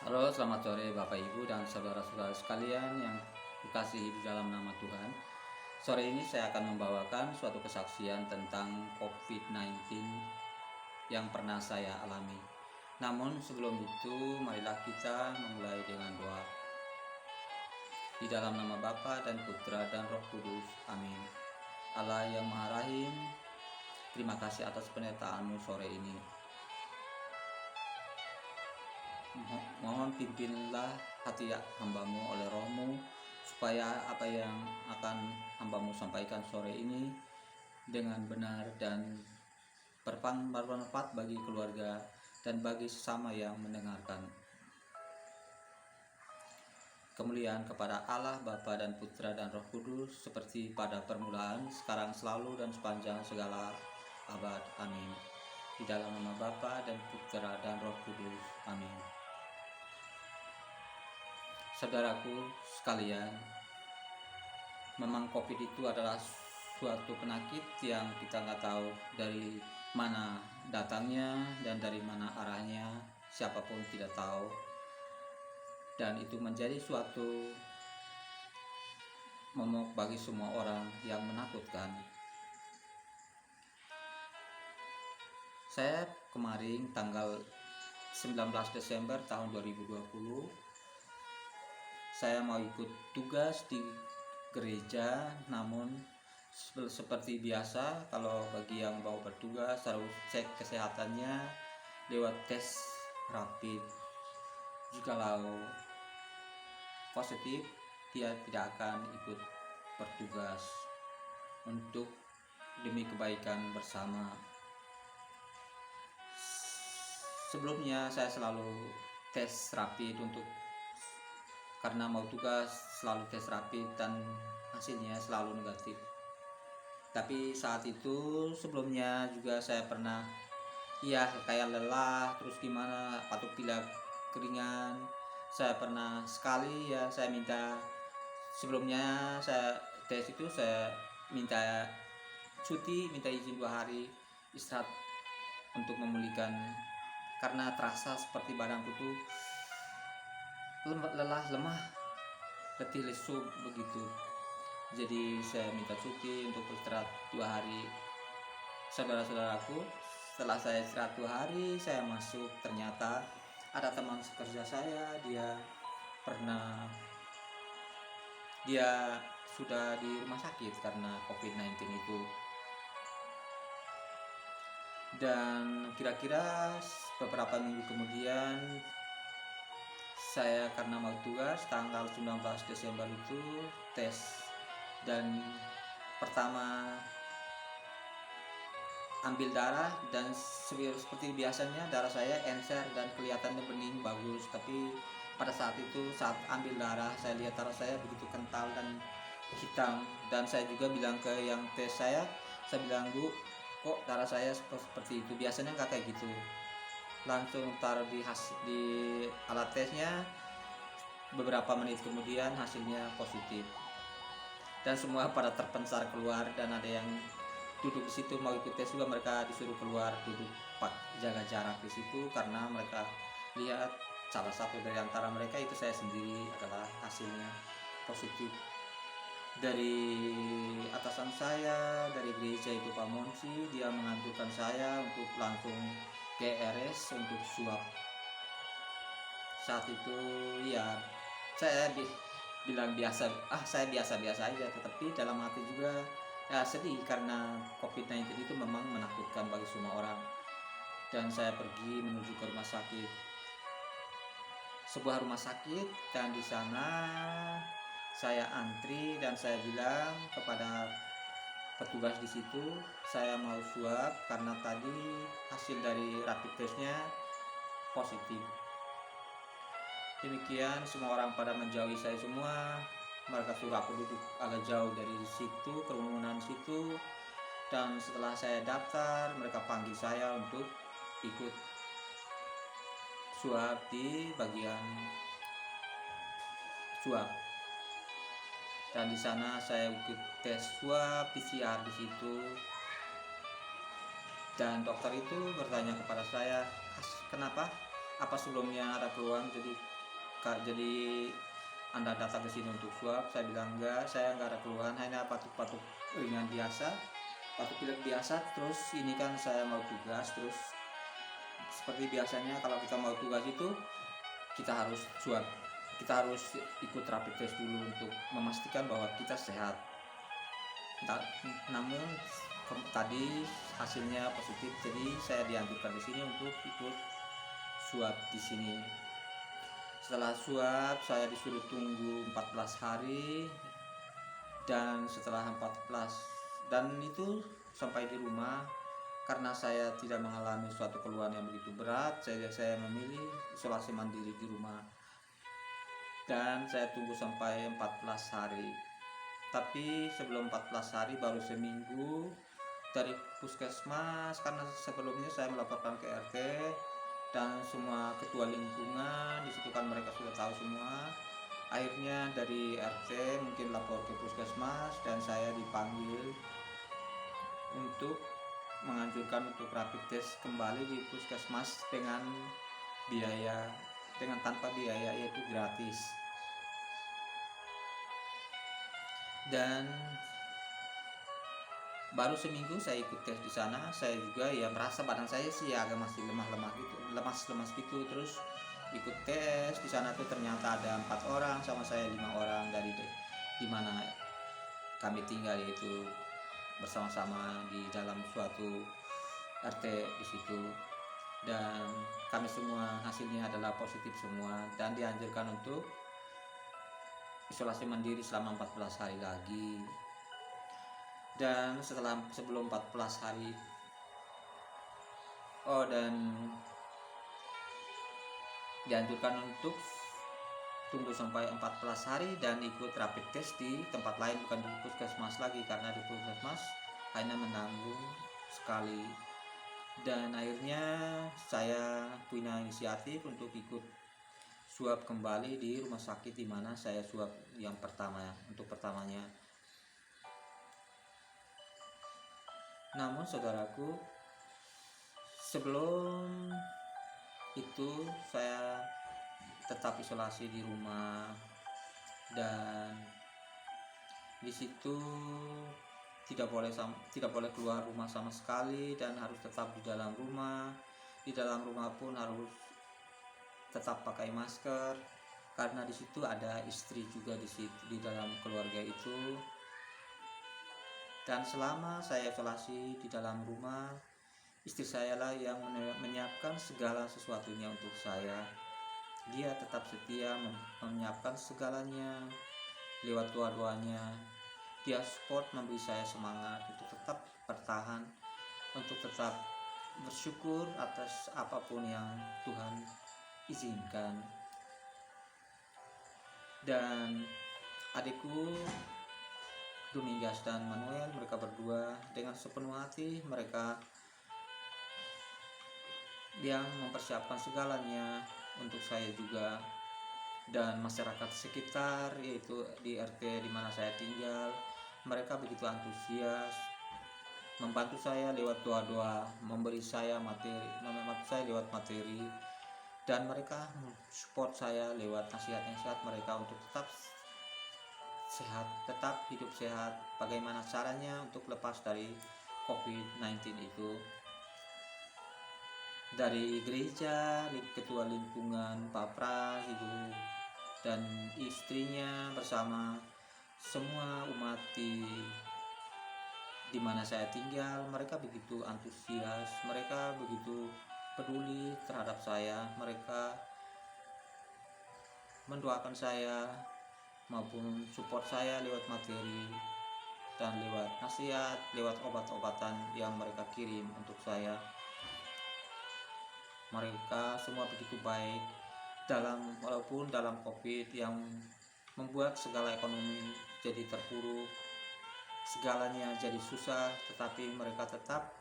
Halo, selamat sore Bapak Ibu dan saudara-saudara sekalian yang dikasihi di dalam nama Tuhan. Sore ini saya akan membawakan suatu kesaksian tentang COVID-19 yang pernah saya alami. Namun sebelum itu, marilah kita memulai dengan doa. Di dalam nama Bapa dan Putra dan Roh Kudus. Amin. Allah yang Maha Rahim, terima kasih atas penyertaan-Mu sore ini. Mohon pimpinlah hati hamba-Mu oleh Roh-Mu, supaya apa yang akan hamba-Mu sampaikan sore ini dengan benar dan bermanfaat bagi keluarga dan bagi sesama yang mendengarkan. Kemuliaan kepada Allah, Bapa dan Putra dan Roh Kudus, seperti pada permulaan, sekarang, selalu, dan sepanjang segala abad. Amin. Di dalam nama Bapa dan Putra dan Roh Kudus. Amin. Saudaraku sekalian, memang COVID itu adalah suatu penyakit yang kita nggak tahu dari mana datangnya dan dari mana arahnya, siapapun tidak tahu. Dan itu menjadi suatu momok bagi semua orang yang menakutkan. Saya kemarin tanggal 19 Desember tahun 2020, saya mau ikut tugas di gereja, namun seperti biasa kalau bagi yang mau bertugas harus cek kesehatannya lewat tes rapid. Jikalau positif, dia tidak akan ikut bertugas untuk demi kebaikan bersama. Sebelumnya saya selalu tes rapid karena mau tugas selalu tes rapid dan hasilnya selalu negatif. Tapi saat itu sebelumnya juga saya pernah kayak lelah, terus gimana, batuk pilek keringan. Saya pernah sekali saya minta, sebelumnya saya tes itu saya minta cuti, minta izin 2 hari istirahat untuk memulihkan, karena terasa seperti badanku tuh lelah, lemah, letih lesu begitu. Jadi saya minta cuti untuk beristirahat 2 hari. Saudara-saudaraku, setelah saya istirahat 2 hari, saya masuk, ternyata ada teman sekerja saya, dia sudah di rumah sakit karena COVID-19 itu. Dan kira-kira beberapa minggu kemudian, saya karena mau tugas tanggal 19 Desember itu tes, dan pertama ambil darah, dan seperti biasanya darah saya encer dan kelihatannya bening bagus. Tapi pada saat ambil darah, saya lihat darah saya begitu kental dan hitam, dan saya juga bilang ke yang tes saya bilang, "Bu, kok darah saya seperti itu, biasanya nggak kayak gitu." Langsung taruh di alat tesnya, beberapa menit kemudian hasilnya positif, dan semua pada terpencar keluar, dan ada yang duduk di situ mau ikut tes juga, mereka disuruh keluar duduk jaga jarak di situ, karena mereka lihat salah satu dari antara mereka, itu saya sendiri, adalah hasilnya positif. Dari atasan saya dari gereja itu, Pak Monsi, dia menganjurkan saya untuk langsung ke RS untuk swab. Saat itu saya bilang saya biasa-biasa aja, tetapi dalam hati juga sedih, karena COVID-19 itu memang menakutkan bagi semua orang. Dan saya pergi menuju ke sebuah rumah sakit, dan di sana saya antri, dan saya bilang kepada petugas di situ, saya mau swab karena tadi hasil dari rapid testnya positif. Demikian, semua orang pada menjauhi saya semua. Mereka suruh aku duduk agak jauh dari situ, kerumunan situ. Dan setelah saya daftar, mereka panggil saya untuk ikut swab di bagian swab. Dan di sana saya ikut tes swab PCR di situ. Dan dokter itu bertanya kepada saya, "Kenapa apa sebelumnya ada keluhan, jadi Anda datang ke sini untuk swab? Saya bilang enggak, saya enggak ada keluhan, hanya batuk-batuk ringan biasa, batuk pilek biasa. Terus ini kan saya mau tugas, terus seperti biasanya kalau kita mau tugas itu kita harus swab, kita harus ikut rapid test dulu untuk memastikan bahwa kita sehat. Namun tadi hasilnya positif, jadi saya dianjurkan di sini untuk ikut swab di sini. Setelah swab saya disuruh tunggu 14 hari, dan setelah 14 dan itu sampai di rumah, karena saya tidak mengalami suatu keluhan yang begitu berat, saya memilih isolasi mandiri di rumah, dan saya tunggu sampai 14 hari. Tapi sebelum 14 hari, baru seminggu dari puskesmas, karena sebelumnya saya melaporkan ke RT dan semua ketua lingkungan di situ kan mereka sudah tahu semua. Akhirnya dari RT mungkin lapor ke puskesmas dan saya dipanggil untuk menganjurkan untuk rapid test kembali di puskesmas dengan tanpa biaya, yaitu gratis. Dan baru seminggu saya ikut tes di sana, saya juga ya merasa badan saya sih agak masih lemas-lemas gitu. Terus ikut tes di sana tuh ternyata ada 4 orang sama saya 5 orang dari di mana kami tinggal, yaitu bersama-sama di dalam suatu RT di situ, dan kami semua hasilnya adalah positif semua dan dianjurkan untuk isolasi mandiri selama 14 hari lagi. Dan sebelum 14 hari dan dianjurkan untuk tunggu sampai 14 hari dan ikut rapid test di tempat lain, bukan di puskesmas lagi, karena di puskesmas hanya menanggung sekali. Dan akhirnya saya punya inisiatif untuk ikut swab kembali di rumah sakit di mana saya swab yang pertamanya. Namun saudaraku, sebelum itu saya tetap isolasi di rumah, dan di situ tidak boleh keluar rumah sama sekali, dan harus tetap di dalam rumah. Di dalam rumah pun harus tetap pakai masker, karena di situ ada istri juga di dalam keluarga itu. Dan selama saya isolasi di dalam rumah, istri saya lah yang menyiapkan segala sesuatunya untuk saya. Dia tetap setia menyiapkan segalanya lewat doa-doanya. Dia support, memberi saya semangat untuk tetap bertahan, untuk tetap bersyukur atas apapun yang Tuhan izinkan. Dan adikku Domingas dan Manuel, mereka berdua dengan sepenuh hati mereka yang mempersiapkan segalanya untuk saya juga dan masyarakat sekitar, yaitu di RT di mana saya tinggal. Mereka begitu antusias membantu saya lewat doa-doa, membantu saya lewat materi, dan mereka support saya lewat nasihat-nasihat mereka untuk tetap sehat, tetap hidup sehat. Bagaimana caranya untuk lepas dari COVID-19 itu. Dari gereja, ketua lingkungan Pak Pras, Ibu dan istrinya bersama semua umat di mana saya tinggal, mereka begitu antusias, mereka begitu peduli terhadap saya. Mereka mendoakan saya maupun support saya lewat materi dan lewat nasihat, lewat obat-obatan yang mereka kirim untuk saya. Mereka semua begitu baik, walaupun dalam COVID yang membuat segala ekonomi jadi terpuruk, segalanya jadi susah, tetapi mereka tetap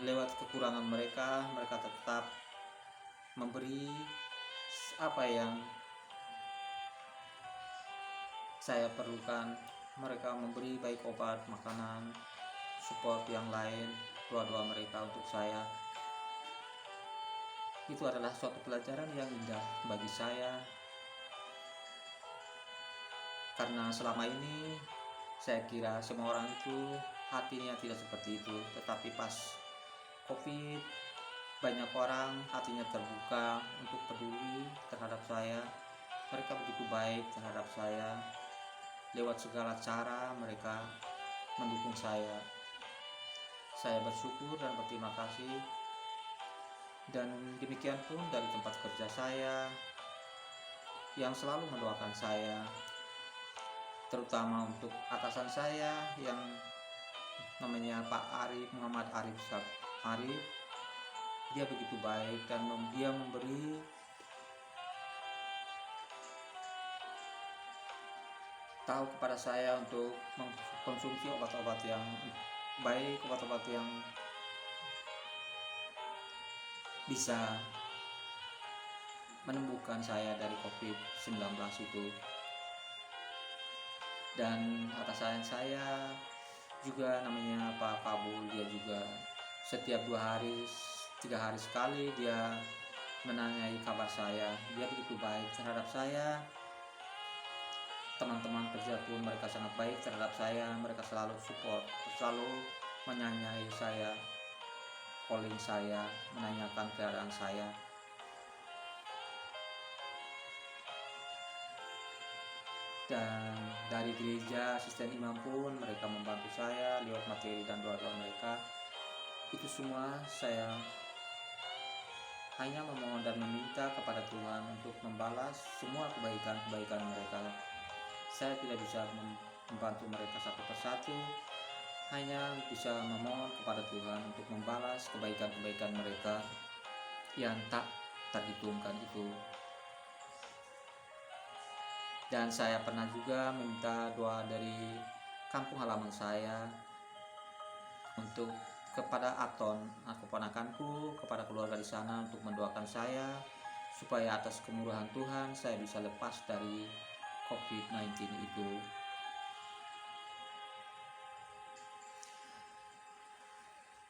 lewat kekurangan mereka tetap memberi apa yang saya perlukan. Mereka memberi baik obat, makanan, support yang lain, doa-doa mereka untuk saya. Itu adalah suatu pelajaran yang indah bagi saya, karena selama ini saya kira semua orang itu hatinya tidak seperti itu, tetapi pas COVID banyak orang hatinya terbuka untuk peduli terhadap saya. Mereka begitu baik terhadap saya, lewat segala cara mereka mendukung saya. Saya bersyukur dan berterima kasih. Dan demikian pun dari tempat kerja saya yang selalu mendoakan saya, terutama untuk atasan saya yang namanya Pak Arif, Muhammad Arif Arif. Dia begitu baik dan dia memberi tahu kepada saya untuk mengkonsumsi obat-obat yang baik, obat-obat yang bisa menyembuhkan saya dari COVID-19 itu. Dan atasan saya juga namanya Pak Kabul, dia juga setiap 3 hari sekali dia menanyai kabar saya. Dia begitu baik terhadap saya. Teman-teman kerja pun mereka sangat baik terhadap saya. Mereka selalu support, selalu menanyai saya, calling saya, menanyakan keadaan saya. Dan dari gereja, asisten imam pun mereka membantu saya lewat materi dan doa-doa mereka. Itu semua saya hanya memohon dan meminta kepada Tuhan untuk membalas semua kebaikan-kebaikan mereka. Saya tidak bisa membantu mereka satu persatu, hanya bisa memohon kepada Tuhan untuk membalas kebaikan-kebaikan mereka yang tak terhitungkan itu. Dan saya pernah juga meminta doa dari kampung halaman saya untuk kepada Aton, keponakanku, kepada keluarga di sana, untuk mendoakan saya supaya atas kemurahan Tuhan saya bisa lepas dari COVID-19 itu.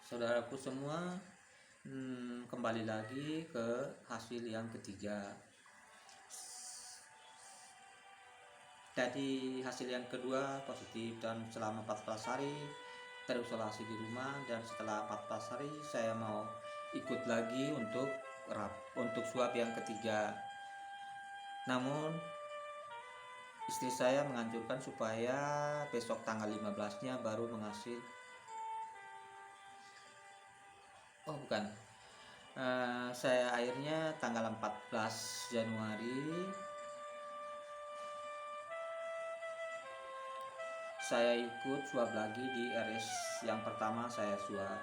Saudaraku semua, kembali lagi ke hasil yang ketiga. Jadi hasil yang kedua positif, dan selama 14 hari terisolasi di rumah, dan setelah 14 hari saya mau ikut lagi untuk swab yang ketiga. Namun istri saya menganjurkan supaya besok tanggal 15-nya baru menghasil. Saya akhirnya tanggal 14 Januari saya ikut swab lagi di RS yang pertama. Saya swab.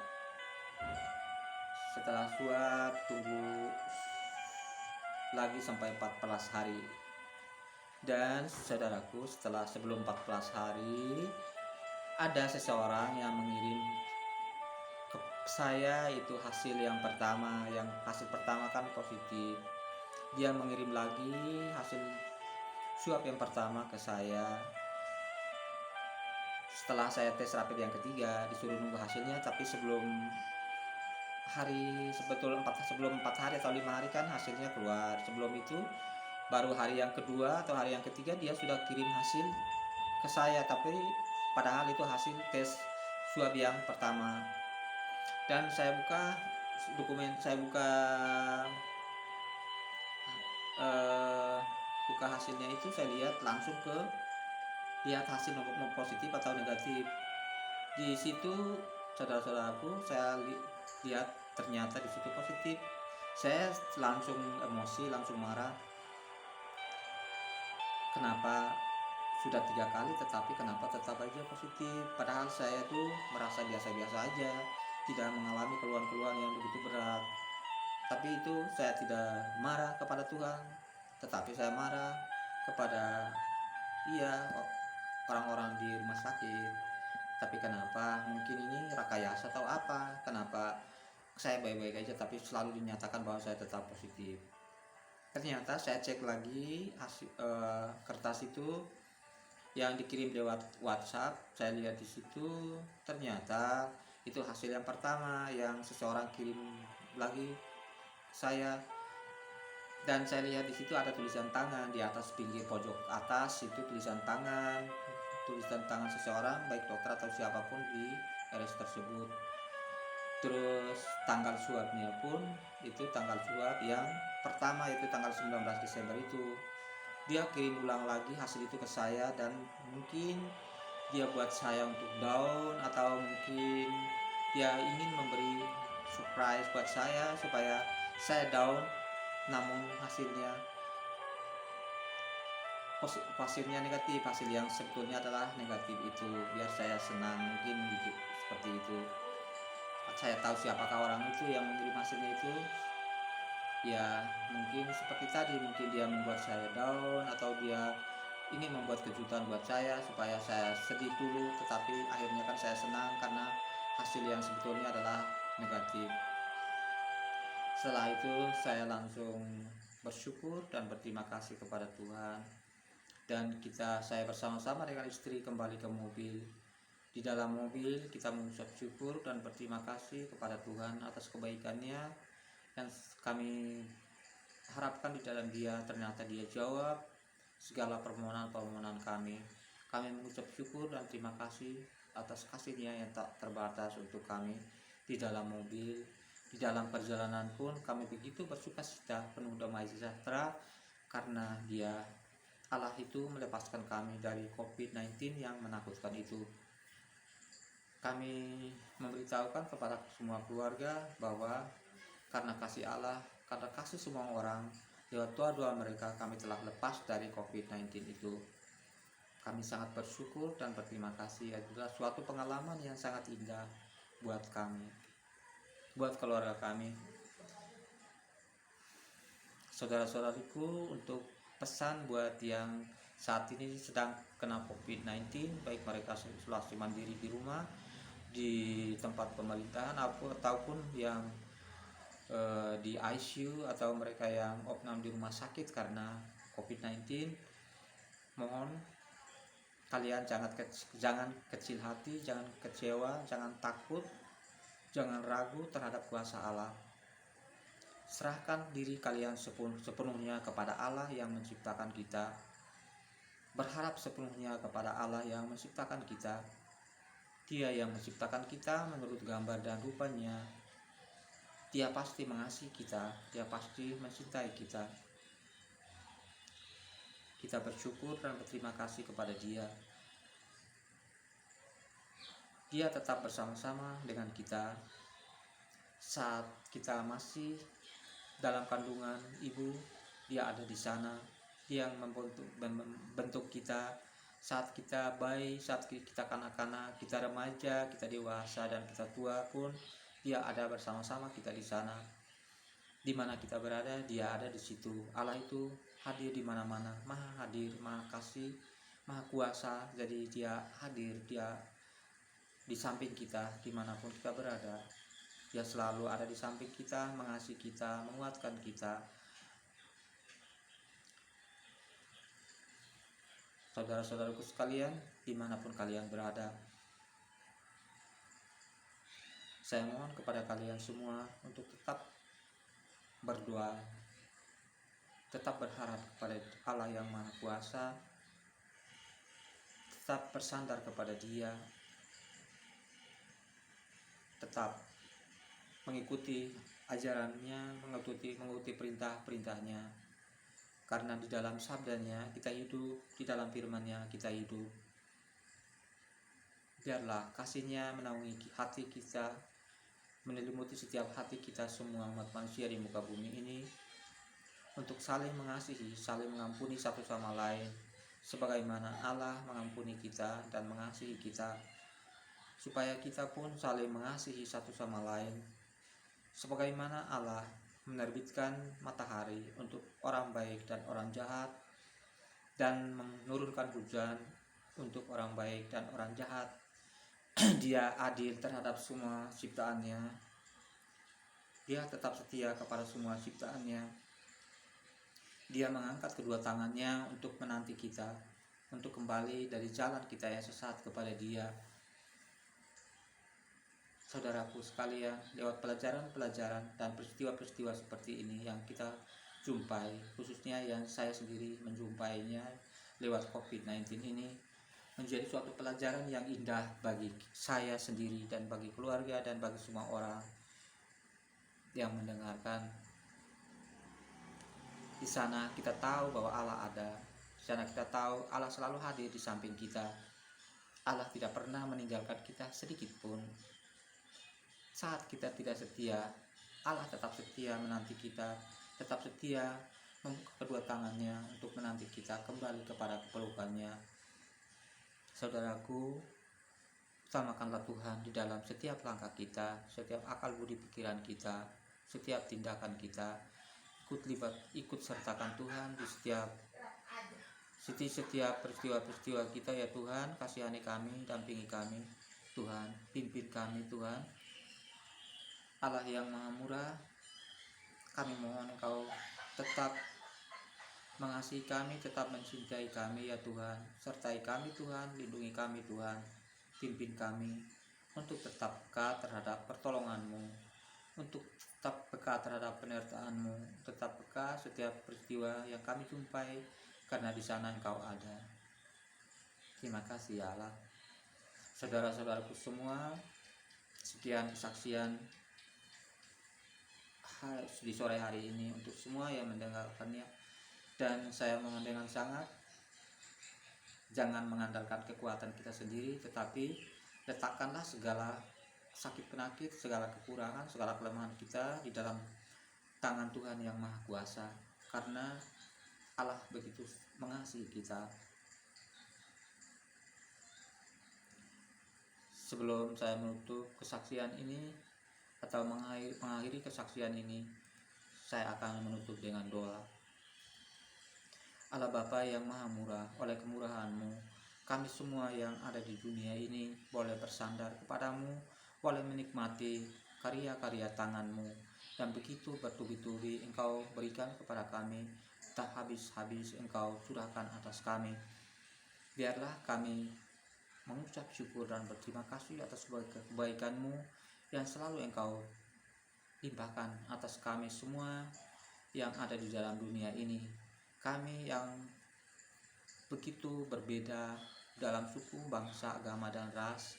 Setelah swab tunggu lagi sampai 14 hari. Dan saudaraku, sebelum 14 hari ada seseorang yang mengirim ke saya itu hasil yang pertama. Yang hasil pertama kan positif. Dia mengirim lagi hasil swab yang pertama ke saya. Setelah saya tes rapid yang ketiga, disuruh nunggu hasilnya, tapi sebelum 4 hari atau 5 hari kan hasilnya keluar. Sebelum itu baru hari yang kedua atau hari yang ketiga dia sudah kirim hasil ke saya, tapi padahal itu hasil tes swab yang pertama. Dan saya buka hasilnya itu, saya lihat langsung lihat hasil positif atau negatif. Di situ saudara-saudaraku, saya lihat ternyata di situ positif. Saya langsung emosi, langsung marah. Kenapa sudah 3 kali tetapi kenapa tetap aja positif? Padahal saya tuh merasa biasa-biasa aja, tidak mengalami keluhan-keluhan yang begitu berat. Tapi itu saya tidak marah kepada Tuhan, tetapi saya marah kepada orang-orang di rumah sakit. Tapi kenapa? Mungkin ini rekayasa atau apa? Kenapa saya baik-baik aja tapi selalu dinyatakan bahwa saya tetap positif? Ternyata saya cek lagi kertas itu yang dikirim lewat WhatsApp. Saya lihat di situ ternyata itu hasil yang pertama yang seseorang kirim lagi saya, dan saya lihat di situ ada tulisan tangan di atas pinggir pojok atas, itu tulisan tangan seseorang, baik dokter atau siapapun di RS tersebut. Terus tanggal swabnya pun itu tanggal swab yang pertama, itu tanggal 19 Desember itu. Dia kirim ulang lagi hasil itu ke saya, dan mungkin dia buat saya untuk down, atau mungkin dia ingin memberi surprise buat saya supaya saya down, namun hasilnya negatif, hasil yang sebetulnya adalah negatif itu, biar saya senang, mungkin gitu, seperti itu. Saya tahu siapakah orang itu yang mengirim hasilnya itu. Ya mungkin seperti tadi, mungkin dia membuat saya down, atau dia ingin membuat kejutan buat saya supaya saya sedih dulu, tetapi akhirnya kan saya senang karena hasil yang sebetulnya adalah negatif. Setelah itu saya langsung bersyukur dan berterima kasih kepada Tuhan, dan saya bersama-sama dengan istri kembali ke mobil. Di dalam mobil kita mengucap syukur dan berterima kasih kepada Tuhan atas kebaikannya yang kami harapkan di dalam Dia. Ternyata Dia jawab segala permohonan-permohonan kami. Kami mengucap syukur dan terima kasih atas kasih-Nya yang tak terbatas untuk kami di dalam mobil. Di dalam perjalanan pun kami begitu bersukacita, penuh damai sejahtera, karena Dia, Allah itu, melepaskan kami dari COVID-19 yang menakutkan itu. Kami memberitahukan kepada semua keluarga bahwa karena kasih Allah, karena kasih semua orang, lewat doa-doa mereka kami telah lepas dari COVID-19 itu. Kami sangat bersyukur dan berterima kasih. Adalah suatu pengalaman yang sangat indah buat kami, buat keluarga kami. Saudara-saudariku, untuk pesan buat yang saat ini sedang kena COVID-19, baik mereka isolasi mandiri di rumah, di tempat pemerintahan, ataupun yang di ICU, atau mereka yang opnam di rumah sakit karena COVID-19, mohon kalian jangan kecil hati, jangan kecewa, jangan takut, jangan ragu terhadap kuasa Allah. Serahkan diri kalian sepenuhnya kepada Allah yang menciptakan kita. Berharap sepenuhnya kepada Allah yang menciptakan kita. Dia yang menciptakan kita menurut gambar dan rupanya. Dia pasti mengasihi kita, Dia pasti mencintai kita. Kita bersyukur dan berterima kasih kepada Dia. Dia tetap bersama-sama dengan kita saat kita masih dalam kandungan ibu. Dia ada di sana. Dia yang membentuk kita saat kita bayi, saat kita kanak-kanak, kita remaja, kita dewasa, dan kita tua pun Dia ada bersama-sama kita di sana. Di mana kita berada, Dia ada di situ. Allah itu hadir di mana-mana, maha hadir, maha kasih, maha kuasa. Jadi Dia hadir, Dia di samping kita dimanapun kita berada. Dia selalu ada di samping kita, mengasihi kita, menguatkan kita. Saudara-saudaraku sekalian, dimanapun kalian berada, saya mohon kepada kalian semua untuk tetap berdoa, tetap berharap kepada Allah yang Maha Kuasa, tetap bersandar kepada Dia, tetap mengikuti ajarannya, mengikuti perintah-perintahnya. Karena di dalam sabdanya kita hidup, di dalam firman-Nya kita hidup. Biarlah kasih-Nya menaungi hati kita, menyelimuti setiap hati kita semua umat manusia di muka bumi ini, untuk saling mengasihi, saling mengampuni satu sama lain, sebagaimana Allah mengampuni kita dan mengasihi kita, supaya kita pun saling mengasihi satu sama lain, sebagaimana Allah menerbitkan matahari untuk orang baik dan orang jahat, dan menurunkan hujan untuk orang baik dan orang jahat. Dia adil terhadap semua ciptaannya. Dia tetap setia kepada semua ciptaannya. Dia mengangkat kedua tangannya untuk menanti kita, untuk kembali dari jalan kita yang sesat kepada Dia. saudaraku sekalian, lewat pelajaran-pelajaran dan peristiwa-peristiwa seperti ini yang kita jumpai, khususnya yang saya sendiri menjumpainya lewat COVID-19 ini, menjadi suatu pelajaran yang indah bagi saya sendiri dan bagi keluarga dan bagi semua orang yang mendengarkan. Di sana kita tahu bahwa Allah ada. Di sana kita tahu Allah selalu hadir di samping kita. Allah tidak pernah meninggalkan kita sedikit pun. Saat kita tidak setia, Allah tetap setia menanti kita, tetap setia membuka kedua tangannya untuk menanti kita kembali kepada kepelukannya. Saudaraku, utamakanlah Tuhan di dalam setiap langkah kita, setiap akal budi pikiran kita, setiap tindakan kita. Ikut sertakan Tuhan di setiap peristiwa-peristiwa kita ya Tuhan. Kasihani kami, dampingi kami Tuhan, pimpin kami Tuhan. Allah yang Maha Murah, kami mohon Engkau tetap mengasihi kami, tetap mencintai kami ya Tuhan. Sertai kami Tuhan, lindungi kami Tuhan, pimpin kami untuk tetap peka terhadap pertolongan-Mu, untuk tetap peka terhadap penyertaan-Mu, tetap peka setiap peristiwa yang kami jumpai, karena di sana Engkau ada. Terima kasih ya Allah. Saudara-saudaraku semua, sekian kesaksian di sore hari ini untuk semua yang mendengarkannya, dan saya mohon dengan sangat, jangan mengandalkan kekuatan kita sendiri, tetapi letakkanlah segala sakit penyakit, segala kekurangan, segala kelemahan kita di dalam tangan Tuhan yang Maha Kuasa, karena Allah begitu mengasihi kita. Sebelum saya menutup kesaksian ini atau mengakhiri kesaksian ini, saya akan menutup dengan doa. Allah Bapa yang Maha Murah, oleh kemurahan-Mu, kami semua yang ada di dunia ini boleh bersandar kepadamu, boleh menikmati karya-karya tangan-Mu, dan begitu bertubi-tubi Engkau berikan kepada kami, tak habis-habis Engkau curahkan atas kami. Biarlah kami mengucap syukur dan berterima kasih atas kebaikan-Mu yang selalu Engkau limpahkan atas kami semua yang ada di dalam dunia ini. Kami yang begitu berbeda dalam suku, bangsa, agama, dan ras,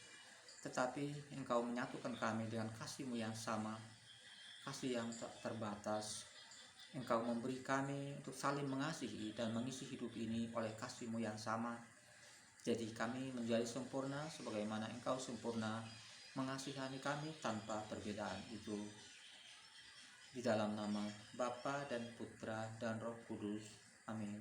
tetapi Engkau menyatukan kami dengan kasih-Mu yang sama, kasih yang tak terbatas. Engkau memberi kami untuk saling mengasihi dan mengisi hidup ini oleh kasih-Mu yang sama. Jadi kami menjadi sempurna sebagaimana Engkau sempurna mengasihani kami tanpa perbedaan itu. Di dalam nama Bapa dan Putra dan Roh Kudus. Amin.